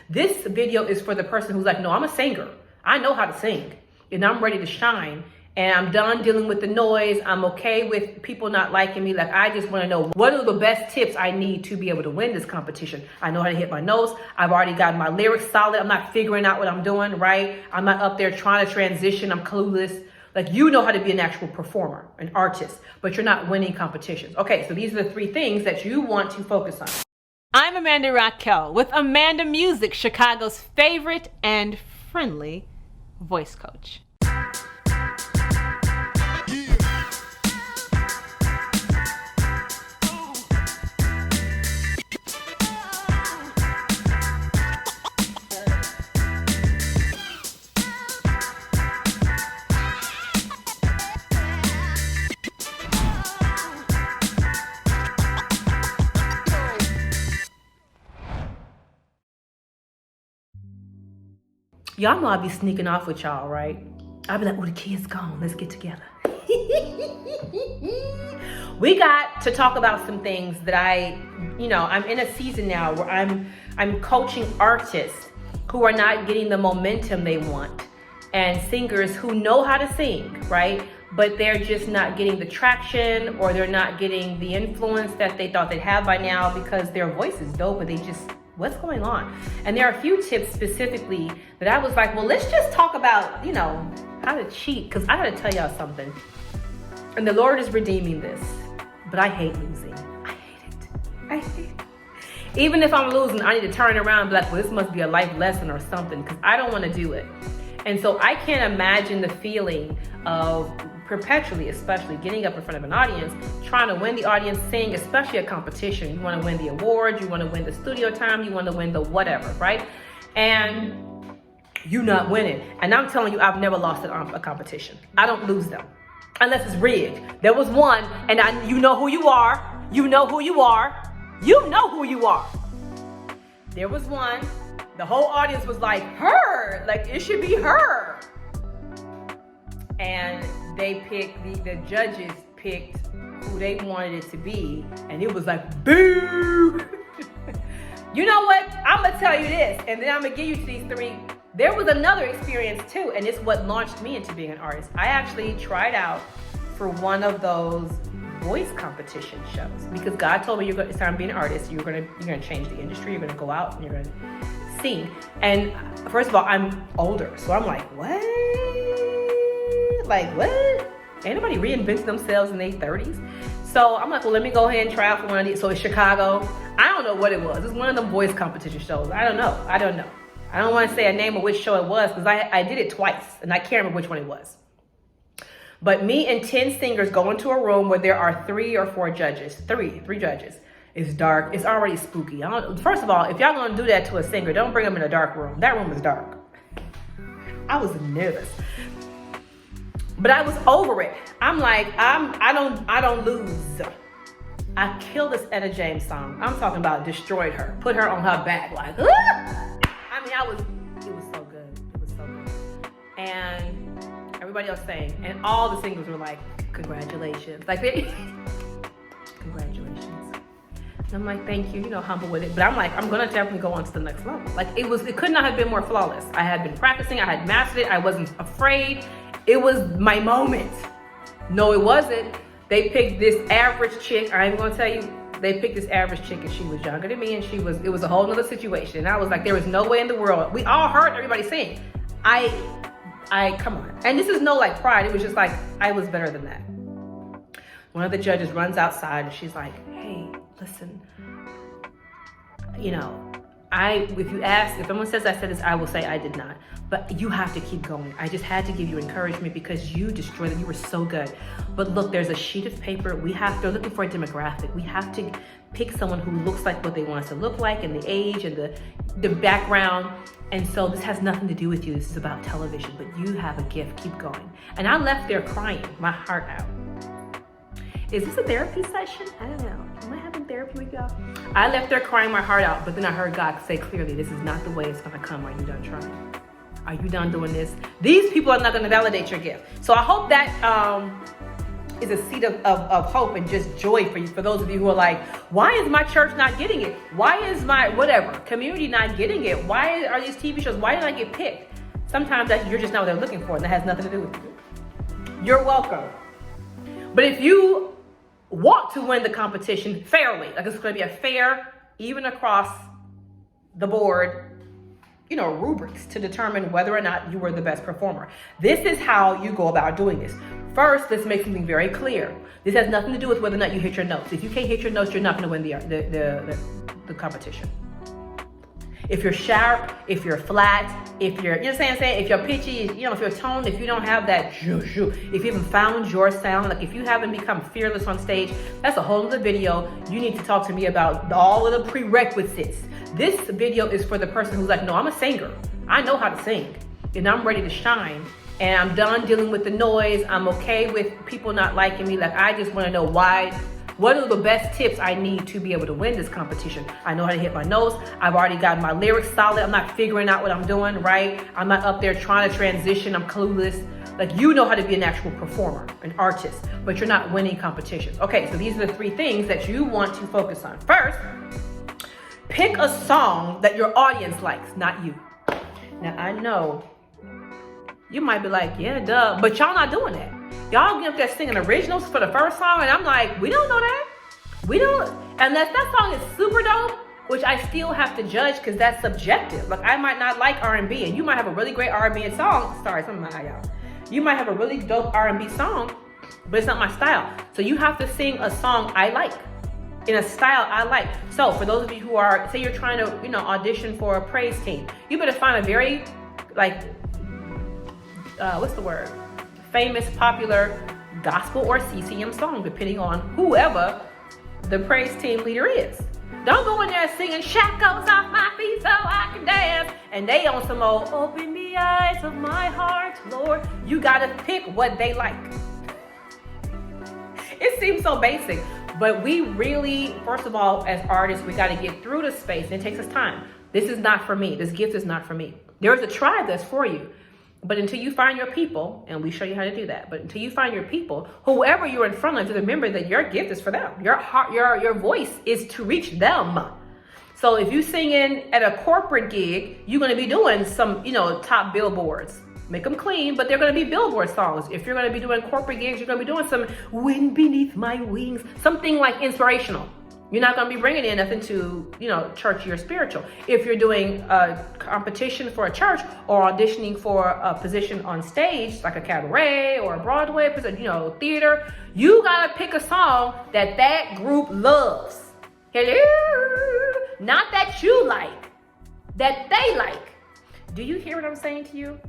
This video is for the person who's like, no, I'm a singer. I know how to sing and I'm ready to shine. And I'm done dealing with the noise. I'm okay with people not liking me. Like, I just want to know what are the best tips I need to be able to win this competition. I know how to hit my notes. I've already got my lyrics solid. I'm not figuring out what I'm doing, right? I'm not up there trying to transition. I'm clueless. Like, you know how to be an actual performer, an artist, but you're not winning competitions. Okay, so these are the 3 things that you want to focus on. I'm Amanda Raquel with Amanda Music, Chicago's favorite and friendly voice coach. Y'all know I be sneaking off with y'all, right? I be like, oh, the kid's gone. Let's get together. We got to talk about some things that I'm in a season now where I'm coaching artists who are not getting the momentum they want, and singers who know how to sing, right? But they're just not getting the traction, or they're not getting the influence that they thought they'd have by now because their voice is dope, but they just, what's going on? And there are a few tips specifically that I was like, well, let's just talk about, how to cheat. Because I gotta tell y'all something. And the Lord is redeeming this. But I hate losing. I hate it. I hate it. Even if I'm losing, I need to turn around and be like, well, this must be a life lesson or something, because I don't want to do it. And so I can't imagine the feeling of perpetually, especially getting up in front of an audience, trying to win the audience, sing, especially a competition. You want to win the award, you want to win the studio time, you want to win the whatever, right? And you not winning. And I'm telling you, I've never lost a competition. I don't lose them unless it's rigged. There was one, and you know who you are. You know who you are. You know who you are. There was one. The whole audience was like, her, like it should be her. And they picked, the judges picked who they wanted it to be. And it was like, boo. You know what? I'm gonna tell you this, and then I'm gonna give you these 3. There was another experience too, and it's what launched me into being an artist. I actually tried out for one of those voice competition shows because God told me it's time to be an artist. You're gonna change the industry. You're gonna go out and you're gonna sing. And first of all, I'm older, so I'm like, what? Like, what? Ain't nobody reinventing themselves in their 30s. So I'm like, well, let me go ahead and try out for one of these. So it's Chicago. I don't know what it was. It's one of them voice competition shows. I don't know. I don't want to say a name of which show it was because I did it twice and I can't remember which one it was. But me and 10 singers go into a room where there are 3 or 4 judges. Three judges. It's dark. It's already spooky. First of all, if y'all gonna do that to a singer, don't bring them in a dark room. That room is dark. I was nervous. But I was over it. I'm like, I don't lose. I killed this Etta James song. I'm talking about destroyed her. Put her on her back like, ah! I mean, it was so good. It was so good. And everybody else sang. And all the singers were like, congratulations. Like, congratulations. And I'm like, thank you, humble with it. But I'm like, I'm gonna definitely go on to the next level. Like, it could not have been more flawless. I had been practicing, I had mastered it, I wasn't afraid. It was my moment. No, it wasn't. They picked this average chick. I ain't gonna tell you, they picked this average chick and she was younger than me and it was a whole nother situation. And I was like, there was no way in the world. We all heard everybody sing. Come on. And this is no like pride. It was just like, I was better than that. One of the judges runs outside and she's like, hey, listen, if someone says I said this, I will say I did not. But you have to keep going. I just had to give you encouragement because you destroyed them. You were so good. But look, there's a sheet of paper. They're looking for a demographic. We have to pick someone who looks like what they want us to look like and the age and the background. And so this has nothing to do with you. This is about television, but you have a gift. Keep going. And I left there crying my heart out. Is this a therapy session? I don't know. Am I having therapy with y'all? I left there crying my heart out, but then I heard God say clearly, this is not the way it's gonna come. Are you done trying? Are you done doing this? These people are not gonna validate your gift. So I hope that is a seed of hope and just joy for you. For those of you who are like, why is my church not getting it? Why is my whatever community not getting it? Why are these TV shows? Why did I get picked? Sometimes you're just not what they're looking for, and that has nothing to do with you. You're welcome. But if you want to win the competition fairly, like it's going to be a fair, even across the board, rubrics to determine whether or not you were the best performer. This is how you go about doing this. First, let's make something very clear. This has nothing to do with whether or not you hit your notes. If you can't hit your notes, you're not going to win the competition. If you're sharp, if you're flat, if you're, if your pitchy, if your tone, if you don't have that if you haven't found your sound, like if you haven't become fearless on stage, that's a whole other video. You need to talk to me about all of the prerequisites. This video is for the person who's like, no, I'm a singer. I know how to sing and I'm ready to shine. And I'm done dealing with the noise. I'm okay with people not liking me. Like, I just want to know what are the best tips I need to be able to win this competition? I know how to hit my notes. I've already got my lyrics solid. I'm not figuring out what I'm doing, right? I'm not up there trying to transition. I'm clueless. Like, you know how to be an actual performer, an artist, but you're not winning competitions. Okay, so these are the 3 things that you want to focus on. First, pick a song that your audience likes, not you. Now, I know you might be like, yeah, duh, but y'all not doing that. Y'all get up there singing originals for the first song, and I'm like, we don't know that. We don't, unless that song is super dope, which I still have to judge because that's subjective. Like, I might not like R&B, and you might have a really great R&B song. Sorry, something like y'all. You might have a really dope R&B song, but it's not my style. So you have to sing a song I like, in a style I like. So for those of you who are, say you're trying to, audition for a praise team, you better find a very, famous, popular gospel or CCM song, depending on whoever the praise team leader is. Don't go in there singing shackles off my feet so I can dance, and they on some old open the eyes of my heart, Lord. You gotta pick what they like. It seems so basic, but we really, first of all, as artists, we gotta get through the space, and it takes us time. This is not for me. This gift is not for me. There's a tribe that's for you. But until you find your people, and we show you how to do that, but until you find your people, whoever you're in front of, just remember that your gift is for them. Your heart, your voice is to reach them. So if you singing at a corporate gig, you're going to be doing some, top billboards. Make them clean, but they're going to be billboard songs. If you're going to be doing corporate gigs, you're going to be doing some wind beneath my wings, something like inspirational. You're not going to be bringing in nothing to, churchy or spiritual. If you're doing a competition for a church or auditioning for a position on stage, like a cabaret or a Broadway position, theater, you got to pick a song that group loves. Hello? Not that you like, that they like. Do you hear what I'm saying to you?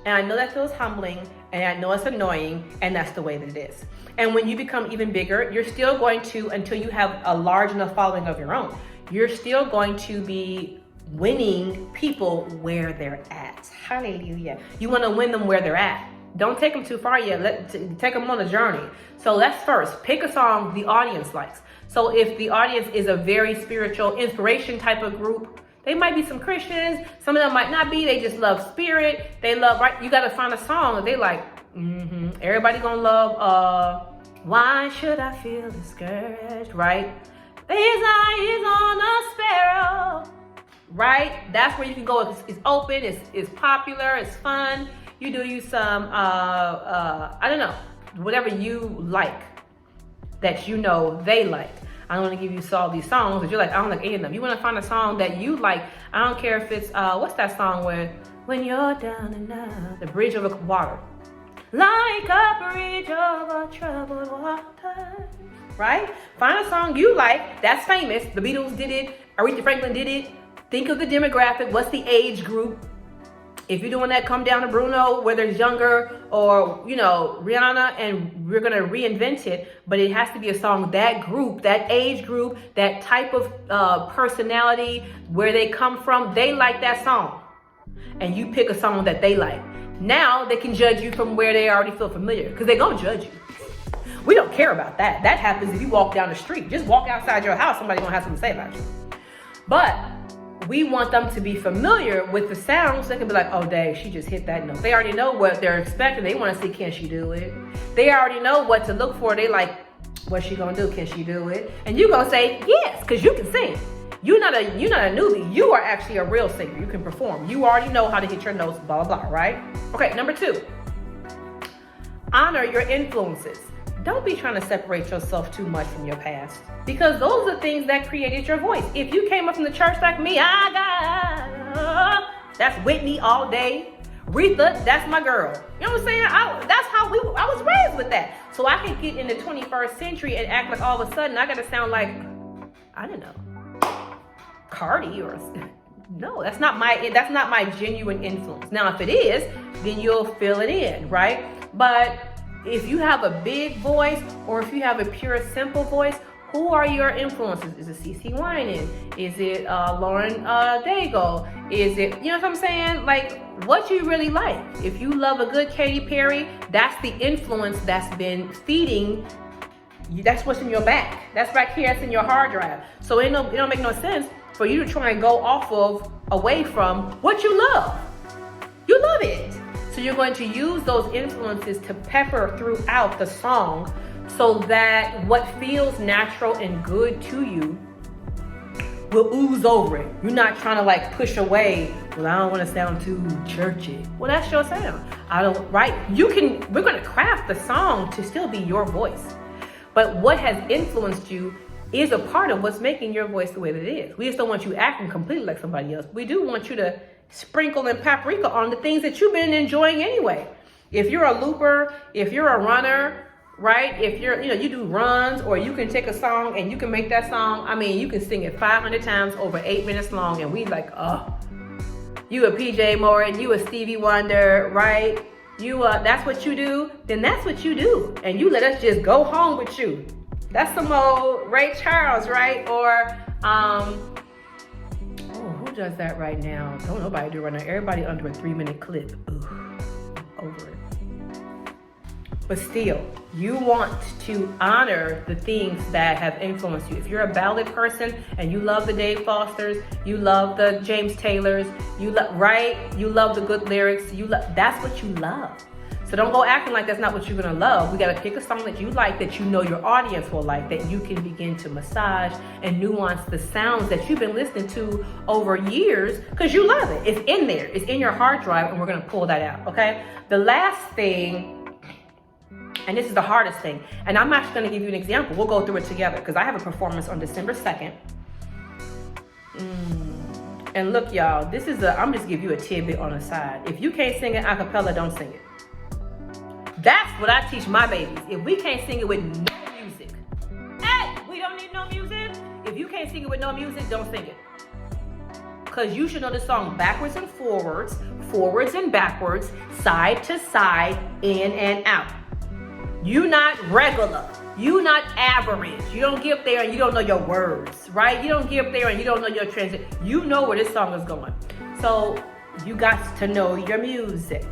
And I know that feels humbling, and I know it's annoying, and that's the way that it is. And when you become even bigger, you're still going to, until you have a large enough following of your own, you're still going to be winning people where they're at. Hallelujah. You want to win them where they're at. Don't take them too far yet. Take them on a journey. So let's first pick a song the audience likes. So if the audience is a very spiritual inspiration type of group, they might be some Christians. Some of them might not be. They just love spirit. They love, right? You got to find a song that they like. Everybody gonna love, why should I feel discouraged, right? His eye is on a sparrow, right? That's where you can go. It's open, it's popular, it's fun. You do some, I don't know, whatever you like that they like. I don't want to give you all these songs that you're like, I don't like any of them. You want to find a song that you like. I don't care if it's, what's that song where, when you're down and out, the bridge over water. Like a bridge over troubled water, right? Find a song you like, that's famous. The Beatles did it, Aretha Franklin did it. Think of the demographic, what's the age group? If you're doing that, come down to Bruno, whether it's younger or, Rihanna, and we're gonna reinvent it, but it has to be a song, that group, that age group, that type of personality, where they come from, they like that song. And you pick a song that they like. Now they can judge you from where they already feel familiar, because they're gonna judge you. We don't care about that. That happens if you walk down the street. Just walk outside your house, somebody's gonna have something to say about you. But we want them to be familiar with the sounds. They can be like, oh, dang, she just hit that note. They already know what they're expecting. They want to see, can she do it? They already know what to look for. They like, what's she gonna do? Can she do it? And you're gonna say yes, because you can sing. You're not a newbie. You are actually a real singer. You can perform. You already know how to hit your notes, blah, blah, blah, right? Okay, number 2. Honor your influences. Don't be trying to separate yourself too much from your past, because those are things that created your voice. If you came up from the church like me, that's Whitney all day. Retha, that's my girl. You know what I'm saying? That's how I was raised with that. So I can get in the 21st century and act like all of a sudden I gotta sound like, I don't know, Cardi or no, that's not my genuine influence. Now, if it is, then you'll fill it in, right? But if you have a big voice, or if you have a pure, simple voice, who are your influences? Is it CeCe Winans? Is it Lauren Daigle? Is it, you know what I'm saying? Like, what you really like. If you love a good Katy Perry, that's the influence that's been feeding you. That's what's in your back. That's back here. That's in your hard drive. So it don't make no sense for you to try and go away from what you love. You love it. So you're going to use those influences to pepper throughout the song, so that what feels natural and good to you will ooze over it. You're not trying to like push away, well, I don't want to sound too churchy. Well, that's your sound. Right? We're going to craft the song to still be your voice. But what has influenced you is a part of what's making your voice the way that it is. We just don't want you acting completely like somebody else. We do want you to sprinkle and paprika on the things that you've been enjoying anyway. If you're a looper, if you're a runner, right? If you do runs, or you can take a song and you can make that song. I mean, you can sing it 500 times over 8 minutes long, and we like, oh, you a PJ Morton, you a Stevie Wonder, right? That's what you do. Then that's what you do, and you let us just go home with you. That's some old Ray Charles, right? Or who does that right now? Don't nobody do it right now. Everybody under a 3-minute clip. Ooh, over it. But still, you want to honor the things that have influenced you. If you're a ballad person and you love the Dave Fosters, you love the James Taylors, you love the good lyrics, that's what you love. So don't go acting like that's not what you're gonna love. We gotta pick a song that you like, that you know your audience will like, that you can begin to massage and nuance the sounds that you've been listening to over years, because you love it. It's in there, it's in your hard drive, and we're gonna pull that out, okay? The last thing, and this is the hardest thing, and I'm actually gonna give you an example. We'll go through it together, because I have a performance on December 2nd. And look, y'all, I'm just give you a tidbit on the side. If you can't sing it a cappella, don't sing it. That's what I teach my babies. If we can't sing it with no music, hey, we don't need no music. If you can't sing it with no music, don't sing it. Because you should know the song backwards and forwards and backwards, side to side, in and out. You not regular. You not average. You don't get up there and you don't know your words, right? You don't get up there and you don't know your transit. You know where this song is going. So you got to know your music.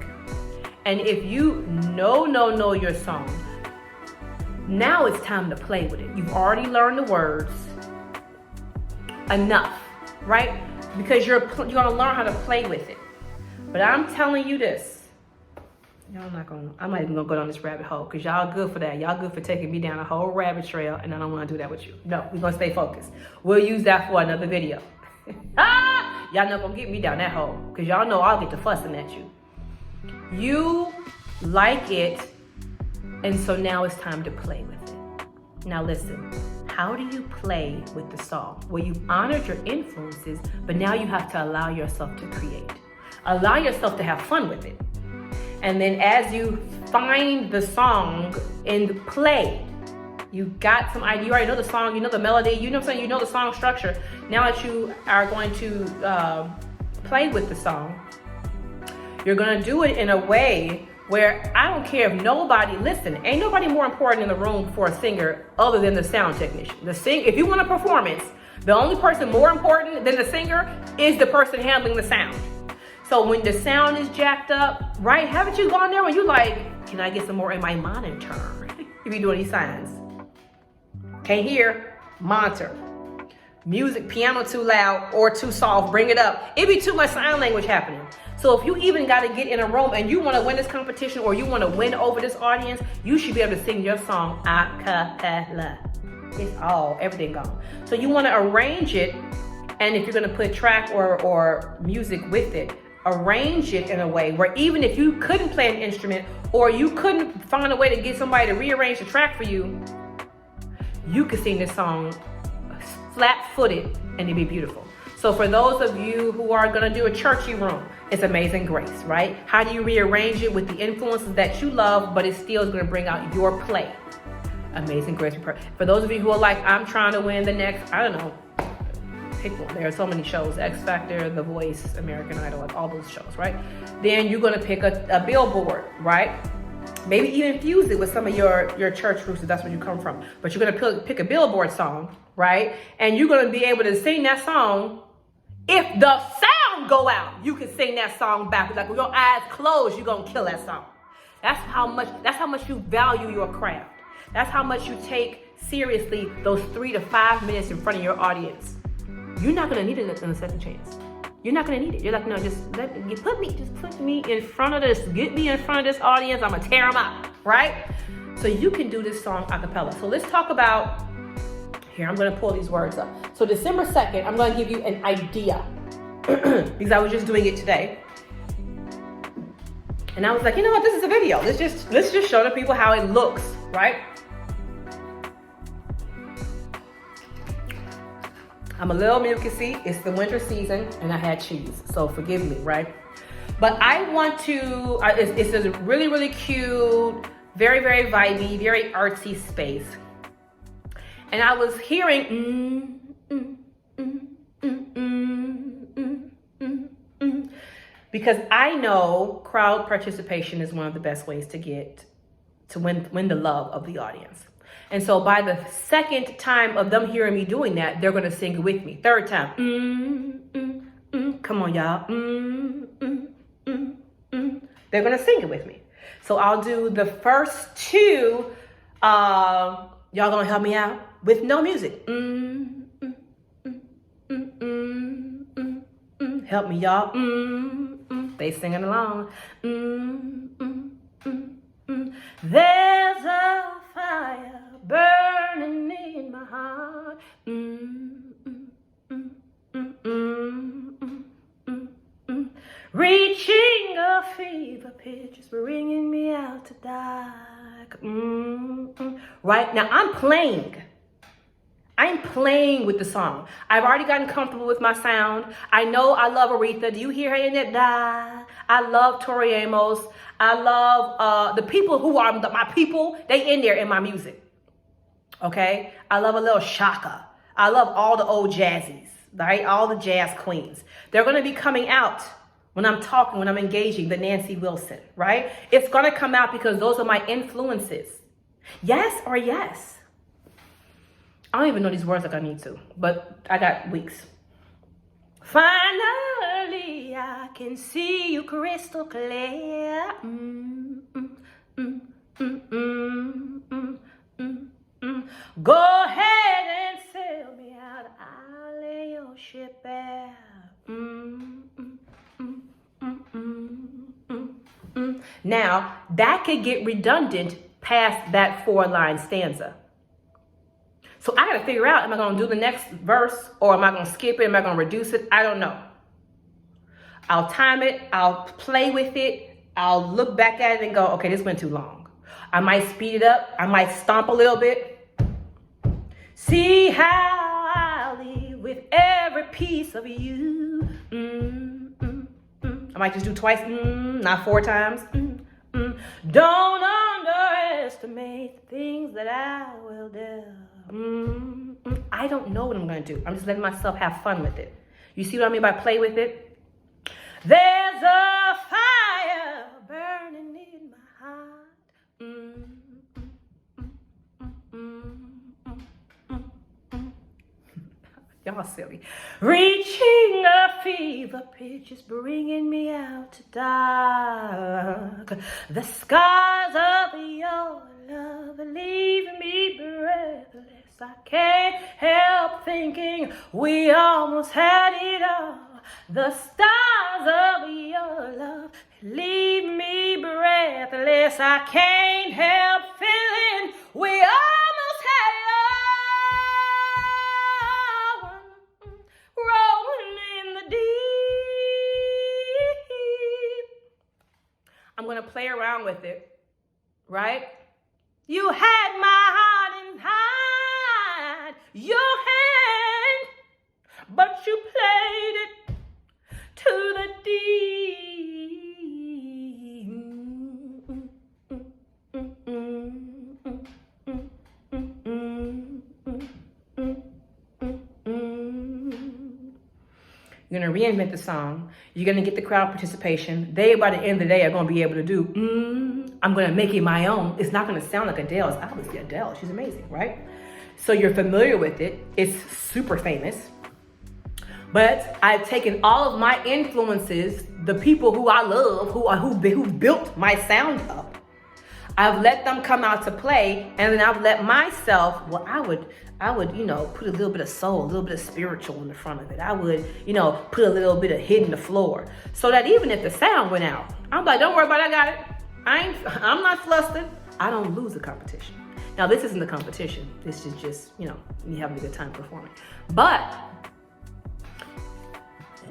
And if you know your song, now it's time to play with it. You've already learned the words enough, right? Because you're gonna learn how to play with it. But I'm telling you this. I'm not even gonna go down this rabbit hole, because y'all good for that. Y'all good for taking me down a whole rabbit trail, and I don't wanna do that with you. No, we're gonna stay focused. We'll use that for another video. Y'all not gonna get me down that hole, because y'all know I'll get to fussing at you. You like it, and so now it's time to play with it. Now listen, how do you play with the song? Well, you've honored your influences, but now you have to allow yourself to create. Allow yourself to have fun with it. And then as you find the song and play, you got some idea, you already know the song, you know the melody, you know what I'm saying, you know the song structure. Now that you are going to play with the song, you're gonna do it in a way where I don't care if nobody, listen, ain't nobody more important in the room for a singer other than the sound technician. If you want a performance, the only person more important than the singer is the person handling the sound. So when the sound is jacked up, right? Haven't you gone there when you like, can I get some more in my monitor? If you're doing these signs. Can't hear, monitor. music, piano too loud or too soft, bring it up. It'd be too much sign language happening. So if you even got to get in a room and you want to win this competition or you want to win over this audience, you should be able to sing your song a cappella. It's everything gone. So you want to arrange it, and if you're going to put track or music with it, arrange it in a way where even if you couldn't play an instrument or you couldn't find a way to get somebody to rearrange the track for you, you could sing this song flat-footed and it'd be beautiful. So for those of you who are gonna do a churchy room, it's Amazing Grace, right? How do you rearrange it with the influences that you love, but it still is gonna bring out your play? Amazing Grace. For those of you who are like, I'm trying to win the next, I don't know, pick one. There are so many shows, X Factor, The Voice, American Idol, like all those shows, right? Then you're gonna pick a billboard, right? Maybe even fuse it with some of your church roots if that's where you come from. But you're gonna pick a billboard song, right? And you're gonna be able to sing that song. If the sound go out, you can sing that song back. Like with your eyes closed, you're gonna kill that song. That's how much you value your craft. That's how much you take seriously those 3 to 5 minutes in front of your audience. You're not gonna need it in a second chance. You're not gonna need it. You're like, no, just put me in front of this, get me in front of this audience, I'm gonna tear them out, right? So you can do this song a cappella. So let's talk about, here, I'm gonna pull these words up. So December 2nd, I'm gonna give you an idea because I was just doing it today. And I was like, you know what, this is a video. Let's just show the people how it looks, right? I'm a little mucusy. It's the winter season and I had cheese, so forgive me, right? But I want to, it's a really, really cute, very, very vibey, very artsy space. And I was hearing, because I know crowd participation is one of the best ways to win the love of the audience. And so by the second time of them hearing me doing that, they're gonna sing it with me. Third time, come on y'all, they're gonna sing it with me. So I'll do the first 2, y'all gonna help me out with no music. Help me y'all, they singing along. There's a fire burning in my heart. Reaching a fever pitch, is bringing me out to die. Right now, I'm playing with the song. I've already gotten comfortable with my sound. I know I love Aretha. Do you hear her in that? Die. I love Tori Amos. I love the people who are my people. They in there in my music. Okay? I love a little Shaka. I love all the old jazzies, right? All the jazz queens. They're going to be coming out when I'm talking, when I'm engaging, the Nancy Wilson, right? It's going to come out because those are my influences. Yes or yes? I don't even know these words like I need to, but I got weeks. Finally, I can see you crystal clear. Go ahead and sail me out. I'll lay your ship bare. Now, that could get redundant past that 4-line stanza. So I got to figure out, am I going to do the next verse or am I going to skip it? Am I going to reduce it? I don't know. I'll time it. I'll play with it. I'll look back at it and go, okay, this went too long. I might speed it up. I might stomp a little bit. See how I leave with every piece of you. I might just do twice, not 4 times. Don't underestimate the things that I will do. I don't know what I'm going to do. I'm just letting myself have fun with it. You see what I mean by play with it? There's a fire burning in my heart. Y'all silly. Reaching a fever pitch is bringing me out to dark. The scars of your love are leaving me breathless. I can't help thinking we almost had it all. The stars of your love leave me breathless. I can't help feeling we almost had it all. Rolling in the deep. I'm going to play around with it, right? You had my heart in your hand, but you played it to the deep. You're going to reinvent the song. You're going to get the crowd participation. They, by the end of the day, are going to be able to do, I'm going to make it my own. It's not going to sound like Adele's. Obviously, Adele, she's amazing, right? So you're familiar with it. It's super famous. But I've taken all of my influences, the people who I love, who built my sound up. I've let them come out to play, and then I've let myself, well, I would, put a little bit of soul, a little bit of spiritual in the front of it. I would, put a little bit of hit in the floor. So that even if the sound went out, I'm like, don't worry about it, I got it. I'm not flustered. I don't lose the competition. Now, this isn't the competition. This is just, me having a good time performing. But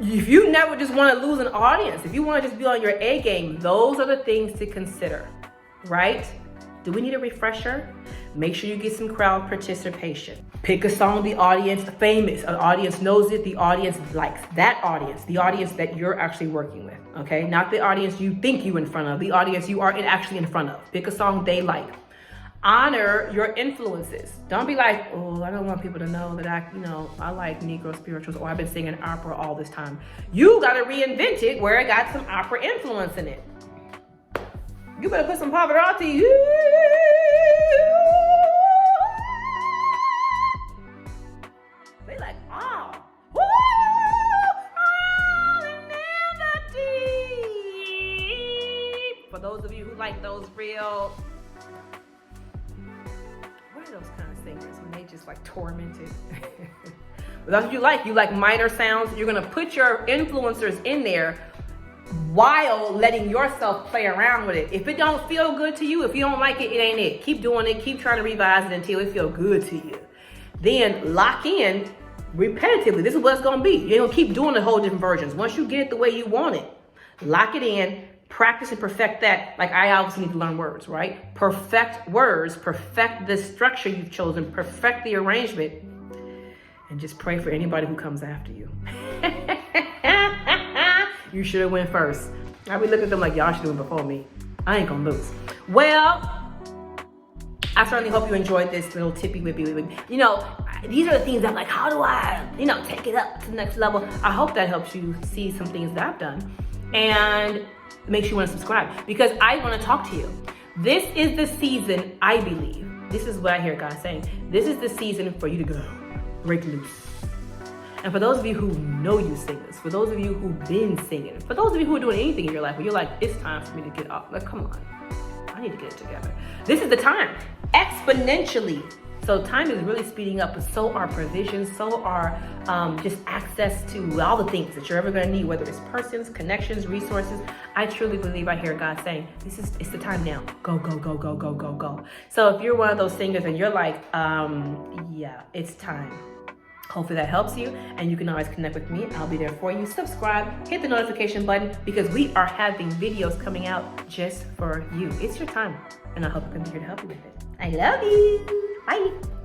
if you never just want to lose an audience, if you want to just be on your A game, those are the things to consider, right? Do we need a refresher? Make sure you get some crowd participation. Pick a song the audience famous, an audience knows it, the audience likes that audience, the audience that you're actually working with, okay? Not the audience you think you're in front of, the audience you are actually in front of. Pick a song they like. Honor your influences. Don't be like, oh, I don't want people to know that I like Negro spirituals, or I've been singing opera all this time. You got to reinvent it where it got some opera influence in it. You better put some Pavarotti. They like, oh. For those of you who like those real, what are those kind of singers when they just like tormented? But that's what you like minor sounds. You're gonna put your influencers in there while letting yourself play around with it. If it don't feel good to you, if you don't like it, it ain't it. Keep doing it, keep trying to revise it until it feels good to you. Then lock in repetitively. This is what it's gonna be. You're gonna keep doing the whole different versions. Once you get it the way you want it, lock it in, practice and perfect that. Like I obviously need to learn words, right? Perfect words, perfect the structure you've chosen, perfect the arrangement, and just pray for anybody who comes after you. You should have went first. I be looking at them like, y'all should have went before me. I ain't gonna lose. Well, I certainly hope you enjoyed this little tippy whippy. These are the things I'm like, how do I, take it up to the next level? I hope that helps you see some things that I've done and makes you want to subscribe, because I want to talk to you. This is the season, I believe. This is what I hear God saying. This is the season for you to go break loose. And for those of you who know you singers, for those of you who've been singing, for those of you who are doing anything in your life where you're like, it's time for me to get up. Like, come on, I need to get it together. This is the time, exponentially. So time is really speeding up, but so are provisions, so are just access to all the things that you're ever gonna need, whether it's persons, connections, resources. I truly believe I hear God saying, it's the time now. Go, go, go, go, go, go, go. So if you're one of those singers and you're like, yeah, it's time. Hopefully that helps you, and you can always connect with me. I'll be there for you. Subscribe, hit the notification button, because we are having videos coming out just for you. It's your time, and I hope I can be here to help you with it. I love you. Bye.